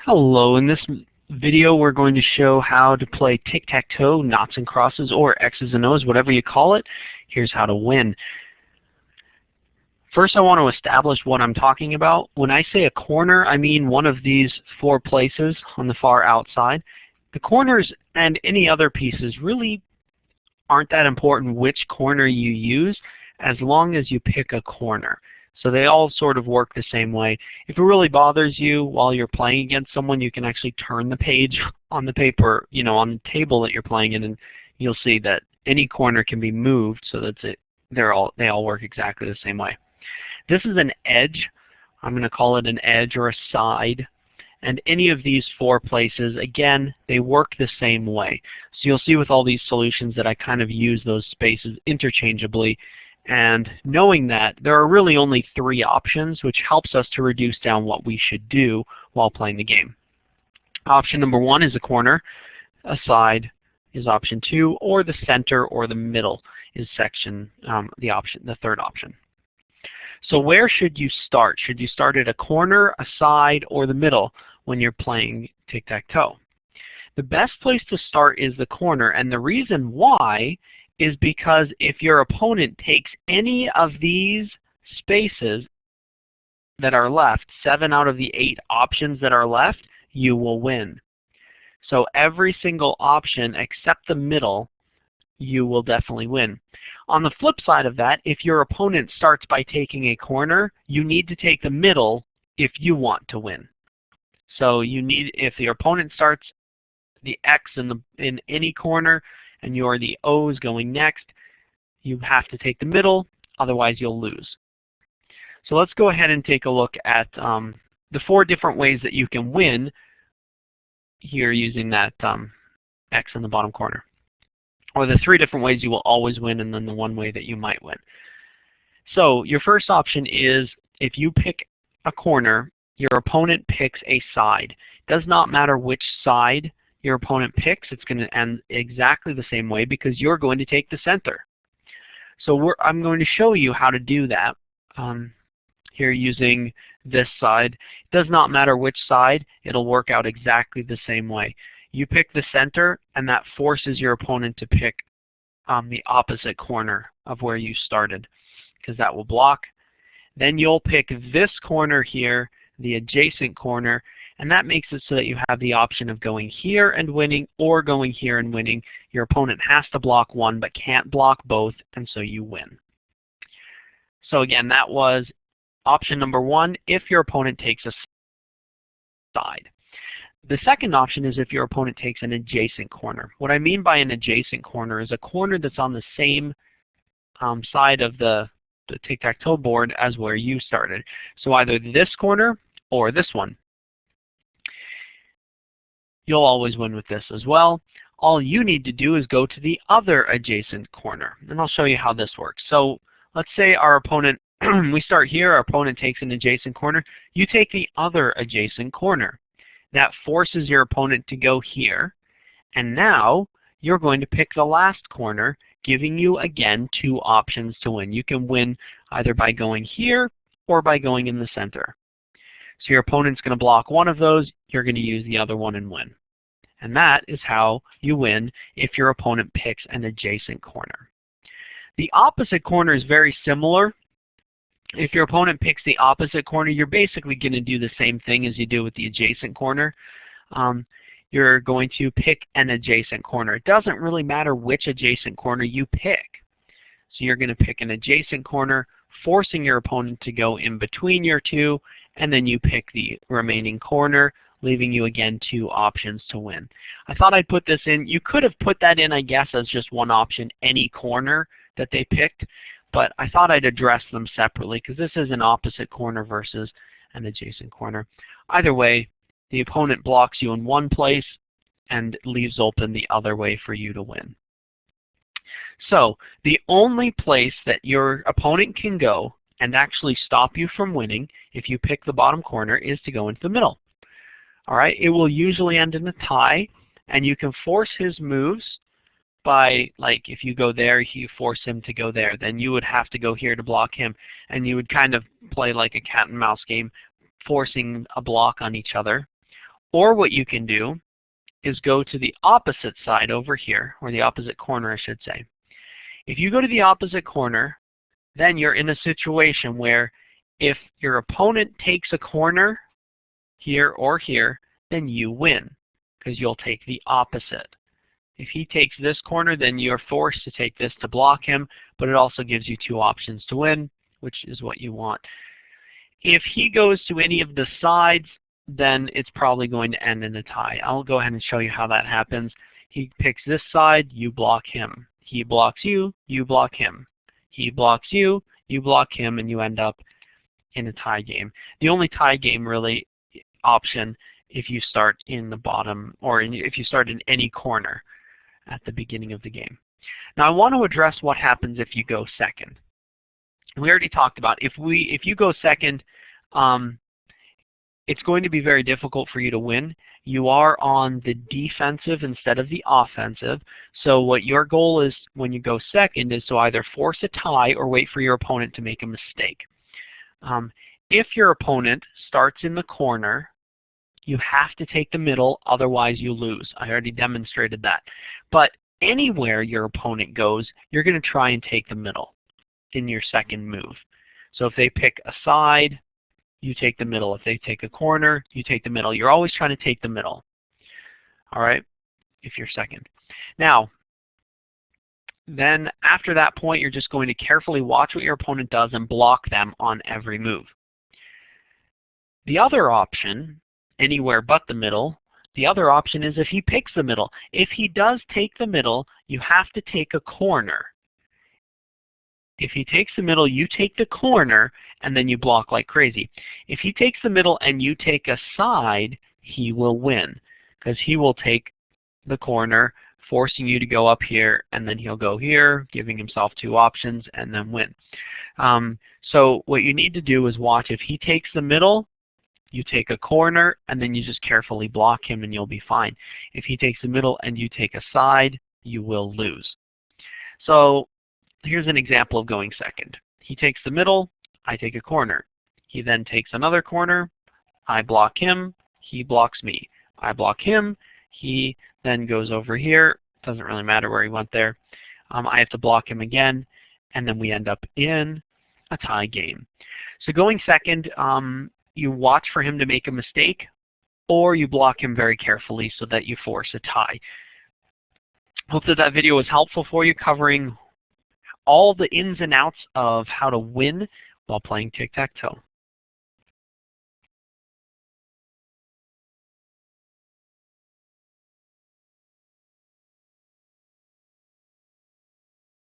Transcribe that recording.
Hello, in this video we're going to show how to play tic-tac-toe, noughts and crosses, or X's and O's, whatever you call it. Here's how to win. First I want to establish what I'm talking about. When I say a corner, I mean one of these four places on the far outside. The corners and any other pieces really aren't that important which corner you use, as long as you pick a corner. So they all sort of work the same way. If it really bothers you while you're playing against someone, you can actually turn the page on the paper, on the table that you're playing in, and you'll see that any corner can be moved so that they all work exactly the same way. This is an edge. I'm going to call it an edge or a side. And any of these four places, again, they work the same way. So you'll see with all these solutions that I kind of use those spaces interchangeably. And knowing that, there are really only three options, which helps us to reduce down what we should do while playing the game. Option number one is a corner. A side is option two, or the center or the middle is the third option. So where should you start? Should you start at a corner, a side, or the middle when you're playing tic-tac-toe? The best place to start is the corner, and the reason why is because if your opponent takes any of these spaces that are left, 7 out of the 8 options that are left, you will win. So every single option except the middle, you will definitely win. On the flip side of that, if your opponent starts by taking a corner, you need to take the middle if you want to win. So if your opponent starts the X in any corner, and you're the O's going next, you have to take the middle, otherwise you'll lose. So let's go ahead and take a look at the 4 different ways that you can win here using that X in the bottom corner. Or the 3 different ways you will always win, and then the 1 way that you might win. So your first option is if you pick a corner, your opponent picks a side. It does not matter which side your opponent picks, it's going to end exactly the same way because you're going to take the center. So I'm going to show you how to do that here using this side. It does not matter which side, it'll work out exactly the same way. You pick the center, and that forces your opponent to pick the opposite corner of where you started, because that will block. Then you'll pick this corner here, the adjacent corner, and that makes it so that you have the option of going here and winning or going here and winning. Your opponent has to block one but can't block both, and so you win. So again, that was option number 1 if your opponent takes a side. The second option is if your opponent takes an adjacent corner. What I mean by an adjacent corner is a corner that's on the same side of the tic-tac-toe board as where you started. So either this corner or this one. You'll always win with this as well. All you need to do is go to the other adjacent corner, and I'll show you how this works. So let's say our opponent, we start here, our opponent takes an adjacent corner. You take the other adjacent corner. That forces your opponent to go here, and now you're going to pick the last corner, giving you, again, 2 options to win. You can win either by going here or by going in the center. So your opponent's going to block one of those, you're going to use the other one and win. And that is how you win if your opponent picks an adjacent corner. The opposite corner is very similar. If your opponent picks the opposite corner, you're basically going to do the same thing as you do with the adjacent corner. You're going to pick an adjacent corner. It doesn't really matter which adjacent corner you pick. So you're going to pick an adjacent corner, forcing your opponent to go in between your 2, and then you pick the remaining corner, leaving you again 2 options to win. I thought I'd put this in. You could have put that in, I guess, as just one option, any corner that they picked, but I thought I'd address them separately because this is an opposite corner versus an adjacent corner. Either way, the opponent blocks you in one place and leaves open the other way for you to win. So the only place that your opponent can go and actually stop you from winning if you pick the bottom corner is to go into the middle. All right, it will usually end in a tie, and you can force his moves by, like, if you go there, you force him to go there. Then you would have to go here to block him, and you would kind of play like a cat and mouse game, forcing a block on each other. Or what you can do is go to the opposite side over here, or the opposite corner, I should say. If you go to the opposite corner, then you're in a situation where if your opponent takes a corner here or here, then you win, because you'll take the opposite. If he takes this corner, then you're forced to take this to block him, but it also gives you 2 options to win, which is what you want. If he goes to any of the sides, then it's probably going to end in a tie. I'll go ahead and show you how that happens. He picks this side, you block him. He blocks you, you block him. He blocks you, you block him, and you end up in a tie game. The only tie game really option if you start in the bottom, or if you start in any corner at the beginning of the game. Now I want to address what happens if you go second. We already talked about if you go second, it's going to be very difficult for you to win. You are on the defensive instead of the offensive. So what your goal is when you go second is to either force a tie or wait for your opponent to make a mistake. If your opponent starts in the corner, you have to take the middle, otherwise you lose. I already demonstrated that. But anywhere your opponent goes, you're going to try and take the middle in your second move. So if they pick a side, you take the middle. If they take a corner, you take the middle. You're always trying to take the middle, all right, if you're second. Now, then after that point, you're just going to carefully watch what your opponent does and block them on every move. The other option, anywhere but the middle, the other option is if he picks the middle. If he does take the middle, you have to take a corner. If he takes the middle, you take the corner, and then you block like crazy. If he takes the middle and you take a side, he will win, because he will take the corner, forcing you to go up here, and then he'll go here, giving himself 2 options, and then win. So what you need to do is watch. If he takes the middle, you take a corner, and then you just carefully block him, and you'll be fine. If he takes the middle and you take a side, you will lose. So here's an example of going second. He takes the middle, I take a corner. He then takes another corner, I block him, he blocks me. I block him, he then goes over here. Doesn't really matter where he went there. I have to block him again, and then we end up in a tie game. So going second, you watch for him to make a mistake, or you block him very carefully so that you force a tie. Hope that video was helpful for you, covering all the ins and outs of how to win while playing tic-tac-toe.